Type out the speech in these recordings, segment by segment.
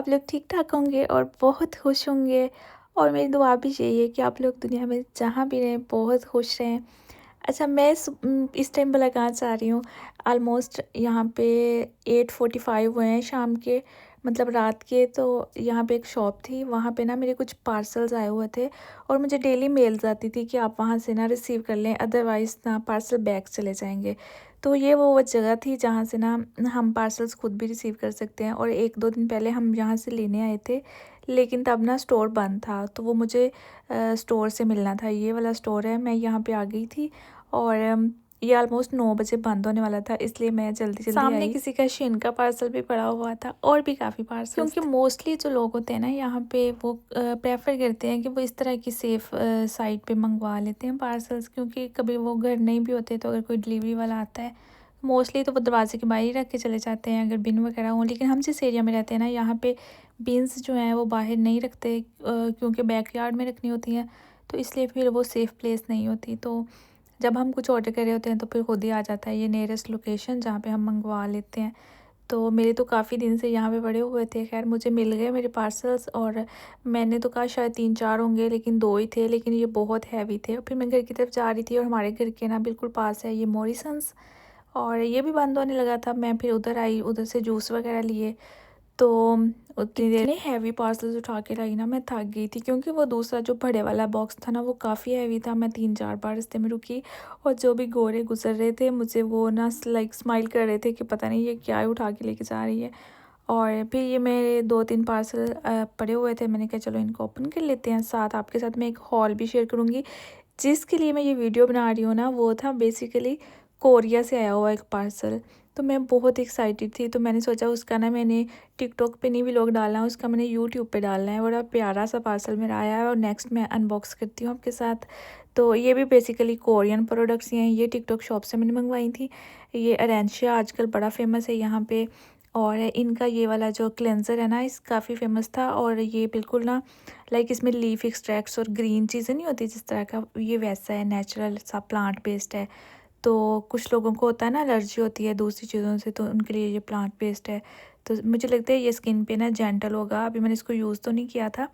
आप लोग ठीक-ठाक होंगे और बहुत खुश होंगे और मेरी दुआ भी यही है कि आप लोग दुनिया में जहाँ भी रहें बहुत खुश रहें। अच्छा मैं इस टाइम भला कहाँ जा रही हूँ? ऑलमोस्ट यहाँ पे 8:45 हुए हैं शाम के, मतलब रात के। तो यहाँ पे एक शॉप थी, वहाँ पे ना मेरे कुछ पार्सल्स आए हुए थे और मुझे डेली मेल्स आती थी कि आप वहाँ से ना रिसीव कर लें, अदरवाइज़ ना पार्सल बैक चले जाएँगे। तो ये वो जगह थी जहाँ से ना हम पार्सल्स खुद भी रिसीव कर सकते हैं। और 1-2 दिन पहले हम यहाँ से लेने आए थे, लेकिन तब ना स्टोर बंद था, तो वो मुझे स्टोर से मिलना था। ये वाला स्टोर है, मैं यहाँ पे आ गई थी और ये ऑलमोस्ट 9 बजे बंद होने वाला था, इसलिए मैं जल्दी-जल्दी सामने आई। किसी का शेन का पार्सल भी पड़ा हुआ था और भी काफ़ी पार्सल्स, क्योंकि मोस्टली जो लोग होते हैं ना यहाँ पे वो प्रेफ़र करते हैं कि वो इस तरह की सेफ़ साइट पे मंगवा लेते हैं पार्सल्स, क्योंकि कभी वो घर नहीं भी होते तो अगर कोई डिलीवरी वाला आता है मोस्टली तो वो दरवाजे के बाहर ही रख के चले जाते हैं अगर बिन वगैरह हों। लेकिन हम जिस एरिया में रहते हैं ना यहाँ पे बिन्स जो हैं वो बाहर नहीं रखते, क्योंकि बैकयार्ड में रखनी होती हैं, तो इसलिए फिर वो सेफ़ प्लेस नहीं होती। तो जब हम कुछ ऑर्डर कर रहे होते हैं तो फिर खुद ही आ जाता है ये नियरेस्ट लोकेशन जहाँ पे हम मंगवा लेते हैं। तो मेरे तो काफ़ी दिन से यहाँ पे पड़े हुए थे, खैर मुझे मिल गए मेरे पार्सल्स। और मैंने तो कहा शायद 3-4 होंगे, लेकिन 2 ही थे, लेकिन ये बहुत हैवी थे। और फिर मैं घर की तरफ जा रही थी और हमारे घर के ना बिल्कुल पास है ये मॉरिसन्स, और ये भी बंद होने लगा था। मैं फिर उधर आई, उधर से जूस वगैरह लिए। तो उतनी देर में हैवी पार्सल्स उठा के लाई ना, मैं थक गई थी, क्योंकि वो दूसरा जो बड़े वाला बॉक्स था ना वो काफ़ी हैवी था। मैं 3-4 बार रास्ते में रुकी और जो भी गोरे गुजर रहे थे मुझे वो ना लाइक स्माइल कर रहे थे कि पता नहीं ये क्या उठा के लेके जा रही है। और फिर ये मेरे 2-3 पार्सल पड़े हुए थे, मैंने कहा चलो इनको ओपन कर लेते हैं। साथ आपके साथ मैं एक हॉल भी शेयर करूँगी। जिसके लिए मैं ये वीडियो बना रही हूँ ना वो था बेसिकली कोरिया से आया हुआ एक पार्सल। तो मैं बहुत एक्साइटेड थी, तो मैंने सोचा उसका ना मैंने टिकटॉक पे नहीं व्लॉग डालना है, उसका मैंने यूट्यूब पे डालना है। बड़ा प्यारा सा पार्सल मेरा आया है और नेक्स्ट मैं अनबॉक्स करती हूँ आपके साथ। तो ये भी बेसिकली कोरियन प्रोडक्ट्स ही हैं, ये टिकटॉक शॉप से मैंने मंगवाई थी। ये अरेंशिया आजकल बड़ा फेमस है यहाँ पे। और इनका ये वाला जो क्लेंज़र है ना इस काफ़ी फेमस था। और ये बिल्कुल ना लाइक इसमें लीफ एक्सट्रैक्ट्स और ग्रीन चीज़ें नहीं होती जिस तरह का, ये वैसा है, नेचुरल सा प्लांट बेस्ड है। तो कुछ लोगों को होता है ना एलर्जी होती है दूसरी चीज़ों से, तो उनके लिए ये प्लांट बेस्ड है। तो मुझे लगता है ये स्किन पे ना जेंटल होगा। अभी मैंने इसको यूज़ तो नहीं किया था।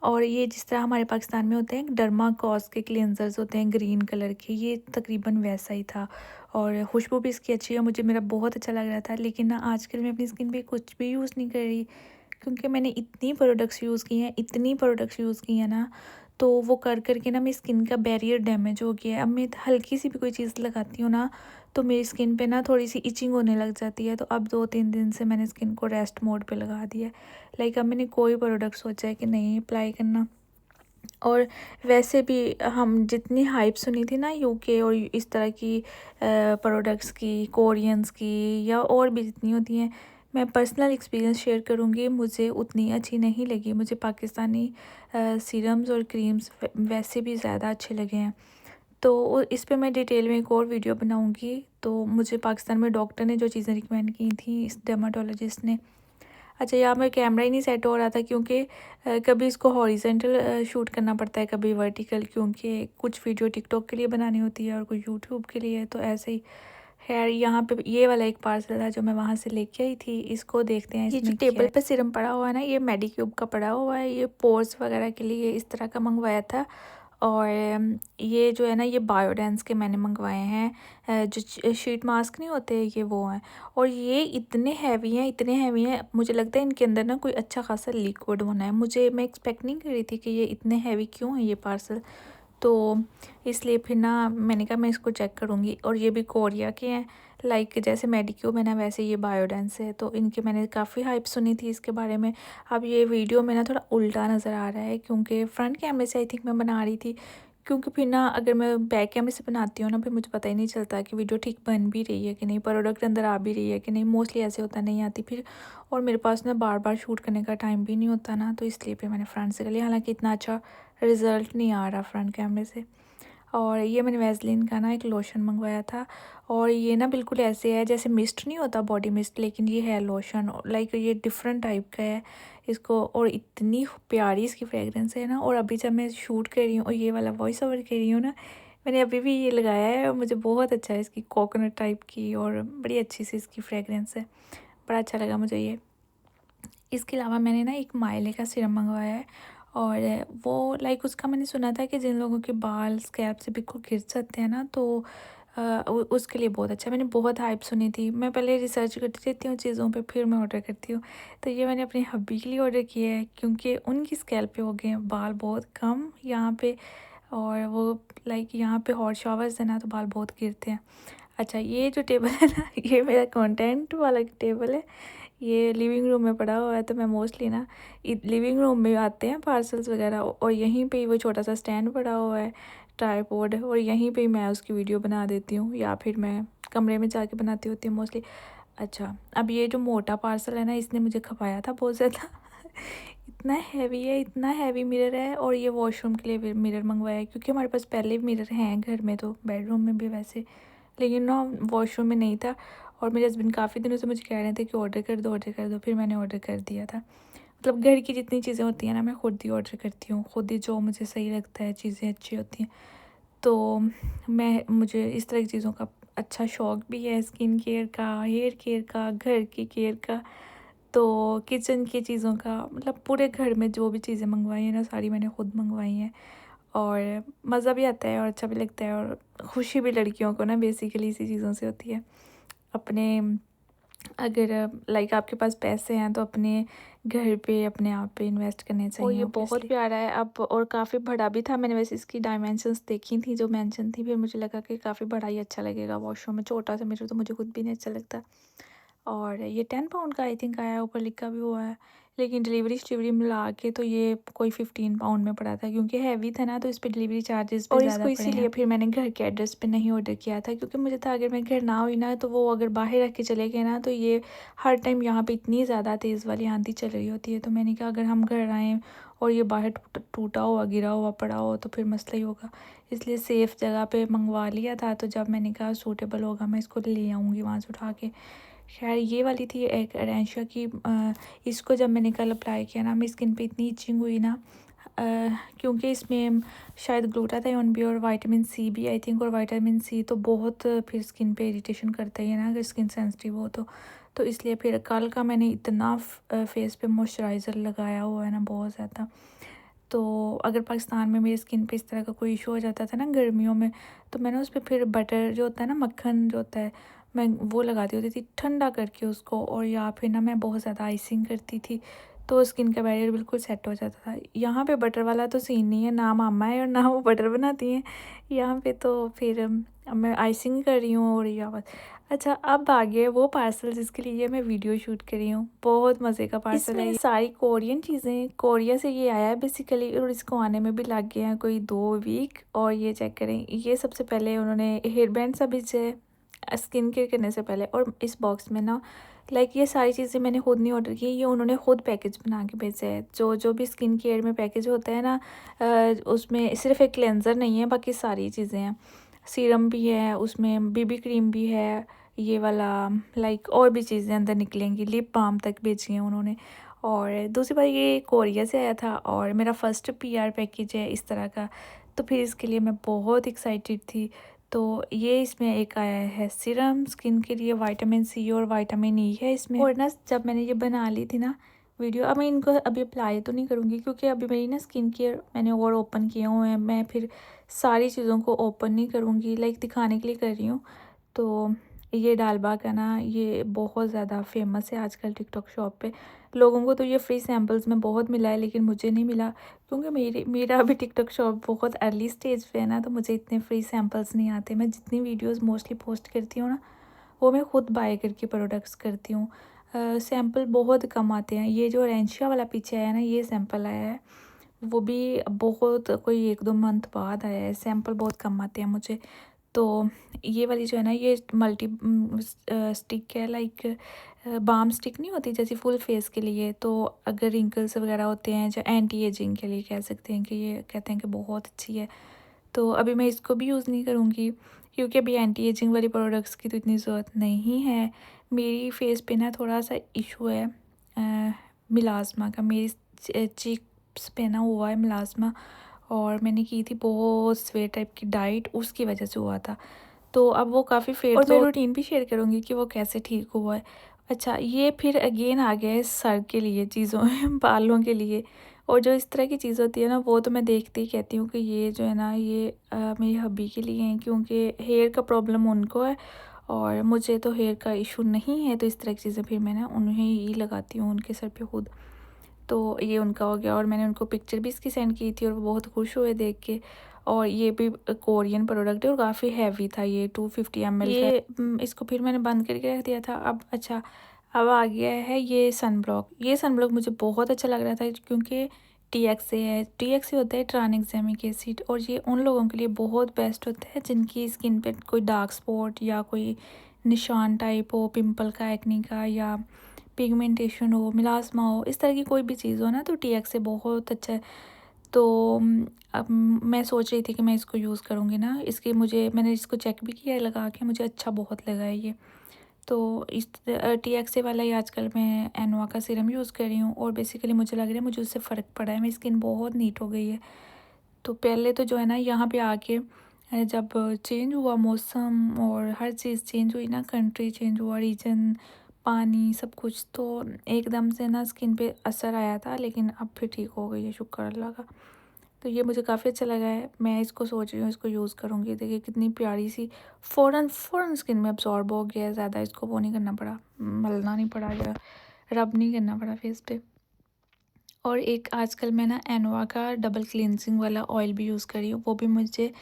और ये जिस तरह हमारे पाकिस्तान में होते हैं डर्माकॉस के क्लींजर्स होते हैं ग्रीन कलर के, ये तकरीबन वैसा ही था। और खुशबू भी इसकी अच्छी है, मुझे मेरा बहुत अच्छा लग रहा था। लेकिन ना आजकल मैं अपनी स्किन पे कुछ भी यूज़ नहीं कर रही, क्योंकि मैंने इतनी प्रोडक्ट्स यूज़ की हैं, इतनी प्रोडक्ट्स यूज़ की हैं ना, तो वो कर कर के ना मेरी स्किन का बैरियर डैमेज हो गया है। अब मैं हल्की सी भी कोई चीज़ लगाती हूँ ना तो मेरी स्किन पे ना थोड़ी सी इचिंग होने लग जाती है। तो अब 2-3 दिन से मैंने स्किन को रेस्ट मोड पे लगा दिया है। लाइक अब मैंने कोई प्रोडक्ट सोचा है कि नहीं अप्लाई करना। और वैसे भी हम जितनी हाइप सुनी थी ना यूके और इस तरह की प्रोडक्ट्स की, कोरियंस की या और भी जितनी होती हैं, मैं पर्सनल एक्सपीरियंस शेयर करूँगी, मुझे उतनी अच्छी नहीं लगी। मुझे पाकिस्तानी सीरम्स और क्रीम्स वैसे भी ज़्यादा अच्छे लगे हैं। तो इस पे मैं डिटेल में एक और वीडियो बनाऊँगी। तो मुझे पाकिस्तान में डॉक्टर ने जो चीज़ें रिकमेंड की थी, इस डर्माटोलॉजिस्ट ने। अच्छा यहाँ मेरा कैमरा ही नहीं सेट हो रहा था, क्योंकि कभी इसको हॉरिजेंटल शूट करना पड़ता है, कभी वर्टिकल, क्योंकि कुछ वीडियो टिकटॉक के लिए बनानी होती है और कुछ यूट्यूब के लिए। तो ऐसे ही खैर यहाँ पे ये वाला एक पार्सल था जो मैं वहाँ से लेके आई थी। इसको देखते हैं। ये जो टेबल पे सिरम पड़ा हुआ है ना, ये मेडिक्यूब का पड़ा हुआ है। ये पोर्स वगैरह के लिए इस तरह का मंगवाया था। और ये जो है ना ये बायोडेंस के मैंने मंगवाए हैं। जो शीट मास्क नहीं होते ये वो हैं। और ये इतने हैवी हैं, इतने हैवी हैं, मुझे लगता है इनके अंदर ना कोई अच्छा खासा लिक्विड होना है। मैं एक्सपेक्ट नहीं कर रही थी कि ये इतने हैवी क्यों हैं ये पार्सल। तो इसलिए फिर ना मैंने कहा मैं इसको चेक करूँगी। और ये भी कोरिया के हैं, लाइक जैसे मेडिक्यूब है ना वैसे ये बायोडेंस है। तो इनके मैंने काफ़ी हाइप सुनी थी इसके बारे में। अब ये वीडियो में ना थोड़ा उल्टा नज़र आ रहा है, क्योंकि फ्रंट कैमरे से आई थिंक मैं बना रही थी। क्योंकि फिर ना अगर मैं बैक कैमरे से बनाती हूँ ना फिर मुझे पता ही नहीं चलता कि वीडियो ठीक बन भी रही है कि नहीं, प्रोडक्ट अंदर आ भी रही है कि नहीं। मोस्टली ऐसे होता नहीं आती फिर। और मेरे पास ना बार बार शूट करने का टाइम भी नहीं होता ना, तो इसलिए फिर मैंने फ्रंट से कर लिया। हालांकि इतना अच्छा रिज़ल्ट नहीं आ रहा फ्रंट कैमरे से। और ये मैंने वैसलीन का ना एक लोशन मंगवाया था। और ये ना बिल्कुल ऐसे है जैसे मिस्ट नहीं होता, बॉडी मिस्ट, लेकिन ये है लोशन। लाइक ये डिफरेंट टाइप का है इसको। और इतनी प्यारी इसकी फ्रेगरेंस है ना। और अभी जब मैं शूट कर रही हूँ और ये वाला वॉइस ओवर कर रही हूँ ना, मैंने अभी भी ये लगाया है और मुझे बहुत अच्छा है इसकी कोकोनट टाइप की और बड़ी अच्छी सी इसकी फ्रेगरेंस है। बड़ा अच्छा लगा मुझे ये। इसके अलावा मैंने ना एक माइले का सीरम मंगवाया है, और वो लाइक उसका मैंने सुना था कि जिन लोगों के बाल स्कैल्प से बिल्कुल गिर जाते हैं ना, तो उसके लिए बहुत अच्छा है। मैंने बहुत हाइप सुनी थी, मैं पहले रिसर्च करती रहती हूँ चीज़ों पे, फिर मैं ऑर्डर करती हूँ। तो ये मैंने अपनी हब्बी के लिए ऑर्डर किया है, क्योंकि उनकी स्कैल्प पे हो गए हैं बाल बहुत कम यहाँ पे, और वो लाइक यहाँ पे हॉट शावर्स है ना, तो बाल बहुत गिरते हैं। अच्छा, ये जो टेबल है ना, ये मेरा कंटेंट वाला टेबल है। ये लिविंग रूम में पड़ा हुआ है, तो मैं मोस्टली ना लिविंग रूम में आते हैं पार्सल्स वगैरह, और यहीं पे ही वो छोटा सा स्टैंड पड़ा हुआ है, ट्राइपॉड, और यहीं पे ही मैं उसकी वीडियो बना देती हूँ, या फिर मैं कमरे में जाके बनाती होती हूँ मोस्टली। अच्छा, अब ये जो मोटा पार्सल है ना, इसने मुझे खपाया था बहुत ज़्यादा। इतना हैवी है, इतना हैवी मिरर है, और ये वॉशरूम के लिए भी मिरर मंगवाया है, क्योंकि हमारे पास पहले भी मिरर हैं घर में, तो बेडरूम में भी वैसे, लेकिन ना वॉशरूम में नहीं था। और मेरे हस्बैंड काफ़ी दिनों से मुझे कह रहे थे कि ऑर्डर कर दो, ऑर्डर कर दो, फिर मैंने ऑर्डर कर दिया था। मतलब घर की जितनी चीज़ें होती हैं ना, मैं खुद ही ऑर्डर करती हूँ, खुद ही जो मुझे सही लगता है, चीज़ें अच्छी होती हैं। तो मुझे इस तरह की चीज़ों का अच्छा शौक़ भी है, स्किन केयर का, हेयर केयर का, घर की केयर का, तो किचन की चीज़ों का, मतलब पूरे घर में जो भी चीज़ें मंगवाई हैं ना, सारी मैंने खुद मंगवाई हैं। और मज़ा भी आता है और अच्छा भी लगता है, और खुशी भी लड़कियों को ना बेसिकली इसी चीज़ों से होती है। अपने अगर लाइक आपके पास पैसे हैं, तो अपने घर पे, अपने आप पे इन्वेस्ट करने चाहिए। और ये बहुत ऑब्वियसली। प्यारा है अब, और काफ़ी बड़ा भी था। मैंने वैसे इसकी डायमेंशंस देखी थी जो मेंशन थी, फिर मुझे लगा कि काफ़ी बड़ा ही अच्छा लगेगा वॉशरूम में। छोटा सा मिरर तो मुझे खुद भी नहीं अच्छा लगता। और ये 10 पाउंड का आई थिंक आया, ऊपर लिखा भी हुआ है, लेकिन डिलीवरी मिला के तो ये कोई 15 पाउंड में पड़ा था, क्योंकि हैवी था ना, तो इस पे डिलीवरी चार्जेस भी और ज़्यादा इसको पड़े हैं। इसीलिए फिर मैंने घर के एड्रेस पे नहीं ऑर्डर किया था, क्योंकि मुझे था अगर मैं घर ना हुई ना, तो वो अगर बाहर रख के चले गए ना, तो ये हर टाइम यहाँ पे इतनी ज़्यादा तेज़ वाली आंधी चल रही होती है। तो मैंने कहा अगर हम घर आएँ और ये बाहर टूटा हुआ, गिरा हुआ पड़ा हो, तो फिर मसला ही होगा। इसलिए सेफ़ जगह पे मंगवा लिया था, तो जब मैंने कहा सूटेबल होगा मैं इसको ले आऊँगी वहाँ से उठा के। खैर, ये वाली थी एक एडेंशिया की। इसको जब मैंने कल अप्लाई किया ना, मेरी स्किन पे इतनी इचिंग हुई ना, क्योंकि इसमें शायद ग्लूटाथायोन भी और विटामिन सी भी आई थिंक, और विटामिन सी तो बहुत फिर स्किन पे इरिटेशन करता ही है ना, अगर स्किन सेंसिटिव हो तो इसलिए फिर कल का मैंने इतना फेस पे मॉइस्चराइज़र लगाया हुआ है ना, बहुत ज़्यादा। तो अगर पाकिस्तान में मेरी स्किन पे इस तरह का कोई इशू हो जाता था ना गर्मियों में, तो मैं ना उस पर फिर बटर जो होता है ना, मक्खन जो होता है, मैं वो लगाती होती थी ठंडा करके उसको, और या फिर ना मैं बहुत ज़्यादा आइसिंग करती थी, तो स्किन का बैरियर बिल्कुल सेट हो जाता था। यहाँ पे बटर वाला तो सीन नहीं है, ना मामा है और ना वो बटर बनाती हैं यहाँ पे, तो फिर अब मैं आइसिंग कर रही हूँ, और या बस। अच्छा, अब आ गया वो पार्सल जिसके लिए मैं वीडियो शूट कर रही हूँ। बहुत मज़े का पार्सल है इसमें ये। सारी कोरियन चीज़ें, कोरिया से ये आया है बेसिकली, और इसको आने में भी लग गए हैं कोई 2 वीक। और ये चेक करें, ये सबसे पहले उन्होंने हेयर बैंड सा भेजा है स्किन केयर करने से पहले, और इस बॉक्स में ना लाइक ये सारी चीज़ें मैंने खुद नहीं ऑर्डर की, ये उन्होंने खुद पैकेज बना के भेजा है। जो जो भी स्किन केयर में पैकेज होता है ना, उसमें सिर्फ एक क्लेंज़र नहीं है, बाकी सारी चीज़ें हैं। सीरम भी है उसमें, बीबी क्रीम भी है, ये वाला लाइक और भी चीज़ें अंदर निकलेंगी, लिप बाम तक भेजी हैं उन्होंने। और दूसरी बात, ये कोरिया से आया था, और मेरा फर्स्ट पीआर पैकेज है इस तरह का, तो फिर इसके लिए मैं बहुत एक्साइटेड थी। तो ये इसमें एक आया है सीरम स्किन के लिए, विटामिन सी और विटामिन ई है इसमें। और ना जब मैंने ये बना ली थी ना वीडियो, अब मैं इनको अभी अप्लाई तो नहीं करूँगी, क्योंकि अभी मेरी ना स्किन केयर मैंने और ओपन किए हुए हैं, मैं फिर सारी चीज़ों को ओपन नहीं करूँगी, लाइक दिखाने के लिए कर रही हूँ। तो ये डालबा का ना, ये बहुत ज़्यादा फेमस है आजकल टिकटॉक शॉप पे। लोगों को तो ये फ्री सैम्पल्स में बहुत मिला है, लेकिन मुझे नहीं मिला, क्योंकि मेरा अभी टिकटॉक शॉप बहुत अर्ली स्टेज पे है ना, तो मुझे इतने फ्री सैम्पल्स नहीं आते। मैं जितनी वीडियोस मोस्टली पोस्ट करती हूँ ना, वो मैं खुद बाय करके प्रोडक्ट्स करती हूँ। सैम्पल बहुत कम आते हैं। ये जो रेंशिया वाला पीछे आया है ना, ये सैम्पल आया है, वो भी बहुत कोई 1-2 मंथ बाद आया है। सैम्पल बहुत कम आते हैं मुझे। तो ये वाली जो है ना, ये मल्टी स्टिक है, लाइक बाम स्टिक नहीं होती जैसे फुल फेस के लिए, तो अगर रिंकल्स वगैरह होते हैं, जो एंटी एजिंग के लिए कह सकते हैं, कि ये कहते हैं कि बहुत अच्छी है। तो अभी मैं इसको भी यूज़ नहीं करूँगी, क्योंकि अभी एंटी एजिंग वाली प्रोडक्ट्स की तो इतनी ज़रूरत नहीं है। मेरी फेस पे ना थोड़ा सा इशू है मिलाज़्मा का, मेरी चीक्स पे ना हुआ है मिलाज़्मा, और मैंने की थी बहुत स्वेट टाइप की डाइट, उसकी वजह से हुआ था। तो अब वो काफ़ी फेड, और मैं रूटीन भी शेयर करूँगी कि वो कैसे ठीक हुआ है। अच्छा, ये फिर अगेन आ गया है सर के लिए चीज़ों में, बालों के लिए। और जो इस तरह की चीज़ होती है ना, वो तो मैं देखते ही कहती हूँ कि ये जो है ना, ये मेरी हब्बी के लिए हैं, क्योंकि हेयर का प्रॉब्लम उनको है और मुझे तो हेयर का इशू नहीं है। तो इस तरह की चीज़ें फिर मैं ना उन्हें ही लगाती हूँ उनके सर पे खुद। तो ये उनका हो गया और मैंने उनको पिक्चर भी इसकी सेंड की थी और वो बहुत खुश हुए देख के। और ये भी कोरियन प्रोडक्ट है और काफ़ी हैवी था, ये 250 ml का ये इसको फिर मैंने बंद करके रख दिया था। अब अच्छा, अब आ गया है ये सन ब्लॉक। ये सन ब्लॉक मुझे बहुत अच्छा लग रहा था क्योंकि TXA है। TXA होता है ट्रांएग्जामिक एसिड, और ये उन लोगों के लिए बहुत बेस्ट होता है जिनकी स्किन पे कोई डार्क स्पॉट या कोई निशान टाइप हो, पिंपल का, एक्ने का, या पिगमेंटेशन हो, मिलास्मा हो, इस तरह की कोई भी चीज़ हो ना, तो TXA बहुत अच्छा है। तो अब मैं सोच रही थी कि मैं इसको यूज़ करूँगी ना, इसके मैंने इसको चेक भी किया है लगा के, मुझे अच्छा बहुत लगा है ये। तो इस TXA वाला ही आजकल मैं एनवा का सीरम यूज़ कर रही हूँ और बेसिकली मुझे लग रहा है मुझे उससे फ़र्क पड़ा है, मेरी स्किन बहुत नीट हो गई है। तो पहले तो जो है ना, यहाँ पे आके जब चेंज हुआ मौसम और हर चीज़ चेंज हुई ना, कंट्री चेंज हुआ, रीजन, पानी, सब कुछ, तो एकदम से ना स्किन पे असर आया था, लेकिन अब फिर ठीक हो गई है, शुक्र अल्लाह का। तो ये मुझे काफ़ी अच्छा लगा है, मैं इसको सोच रही हूँ इसको यूज़ करूँगी। देखिए कितनी प्यारी सी, फ़ौरन फ़ौरन स्किन में अब्सॉर्ब हो गया है, ज़्यादा इसको वो नहीं करना पड़ा, मलना नहीं पड़ा या रब नहीं करना पड़ा फेस पे। और एक आजकल मैं ना एनोवा का डबल क्लींजिंग वाला ऑयल भी यूज़ कर रही हूँ। वो भी मुझे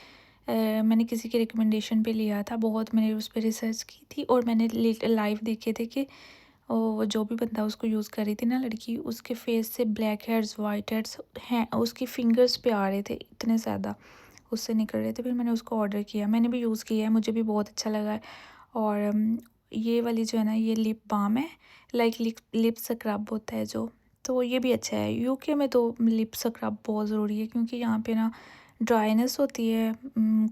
मैंने किसी के रिकमेंडेशन पे लिया था, बहुत मैंने उस पे रिसर्च की थी और मैंने लाइव देखे थे कि वो जो भी बंदा उसको यूज़ कर रही थी ना, लड़की, उसके फेस से ब्लैक हेड्स, वाइट हेड्स हैं, उसकी फिंगर्स पे आ रहे थे इतने ज़्यादा, उससे निकल रहे थे। फिर मैंने उसको ऑर्डर किया, मैंने भी यूज़ किया है, मुझे भी बहुत अच्छा लगा है। और ये वाली जो है ना, ये लिप बाम है, लाइक लिप स्क्रब होता है जो, तो ये भी अच्छा है। यूके में तो लिप स्क्रब बहुत ज़रूरी है क्योंकि यहाँ पे ना ड्राइनेस होती है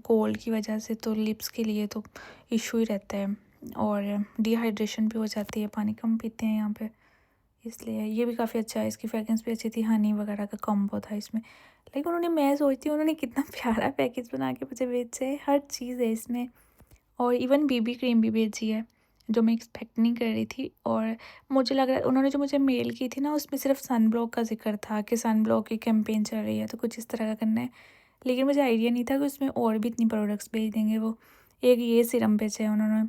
कोल्ड की वजह से, तो लिप्स के लिए तो इशू ही रहता है। और डिहाइड्रेशन भी हो जाती है, पानी कम पीते हैं यहाँ पे, इसलिए ये भी काफ़ी अच्छा है। इसकी फ्रेगरेंस भी अच्छी थी, हनी वगैरह का कॉम्बो था इसमें। लेकिन मैं सोचती हूँ उन्होंने कितना प्यारा पैकेज बना के मुझे बेचा है, हर चीज़ है इसमें। और इवन BB क्रीम भी बेची है, जो मैं एक्सपेक्ट नहीं कर रही थी। और मुझे लग रहा है उन्होंने जो मुझे मेल की थी ना, उसमें सिर्फ सन ब्लॉक का ज़िक्र था कि सन ब्लॉक की कैंपेन चल रही है, तो कुछ इस तरह का करना है। लेकिन मुझे आइडिया नहीं था कि उसमें और भी इतनी प्रोडक्ट्स भेज देंगे वो। एक ये सीरम बेचा है उन्होंने,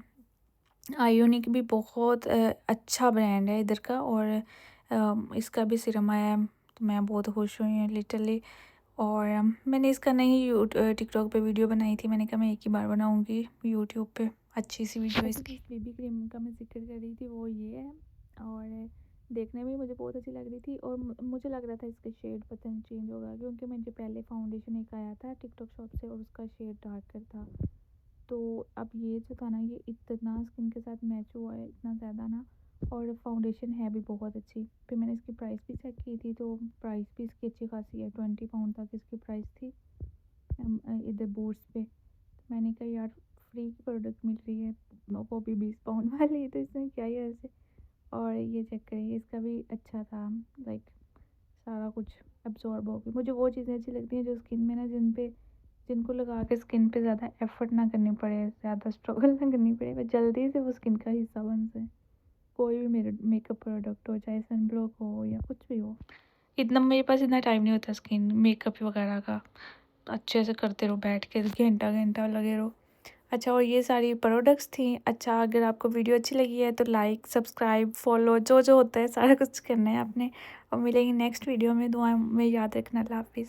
आयोनिक भी बहुत अच्छा ब्रांड है इधर का, और इसका भी सीरम आया है, तो मैं बहुत खुश हुई लिटरली। और मैंने इसका नहीं टिकटॉक पे वीडियो बनाई थी, मैंने कहा मैं एक ही बार बनाऊंगी यूट्यूब पे अच्छी सी वीडियो इसकी। BB क्रीम का मैं जिक्र कर रही थी, वो ये है। और देखने में मुझे बहुत अच्छी लग रही थी, और मुझे लग रहा था इसका शेड पता नहीं चेंज होगा, क्योंकि मुझे पहले फाउंडेशन एक आया था टिकटॉक शॉप से और उसका शेड डार्कर था। तो अब ये जो था ना, ये इतना स्किन के साथ मैच हुआ है इतना ज़्यादा ना, और फाउंडेशन है भी बहुत अच्छी। फिर मैंने इसकी प्राइस भी चेक की थी, तो प्राइस भी इसकी अच्छी खासी है, 20 पाउंड तक इसकी प्राइस थी इधर बूट्स पे। तो मैंने कहा यार, फ्री की प्रोडक्ट मिल रही है, वो भी 20 पाउंड वाली, तो इसमें क्या ही ऐसे। और ये चेक करिए, इसका भी अच्छा था, लाइक सारा कुछ एब्जॉर्ब हो गया। मुझे वो चीज़ें अच्छी लगती हैं जो स्किन में ना, जिनको लगा के स्किन पे ज़्यादा एफर्ट ना करनी पड़े, ज़्यादा स्ट्रगल ना करनी पड़े, बस जल्दी से वो स्किन का हिस्सा बन जाए। कोई भी मेरे मेकअप प्रोडक्ट हो, चाहे सन ब्लॉक हो या कुछ भी हो, इतना मेरे पास इतना टाइम नहीं होता स्किन मेकअप वगैरह का, तो अच्छे से करते रहो, बैठ के घंटा घंटा लगे रहो। अच्छा, और ये सारी प्रोडक्ट्स थी। अच्छा, अगर आपको वीडियो अच्छी लगी है तो लाइक, सब्सक्राइब, फॉलो, जो जो होता है सारा कुछ करना है आपने। और मिलेंगे नेक्स्ट वीडियो में, दुआ में याद रखना। अल्लाह हाफिज़।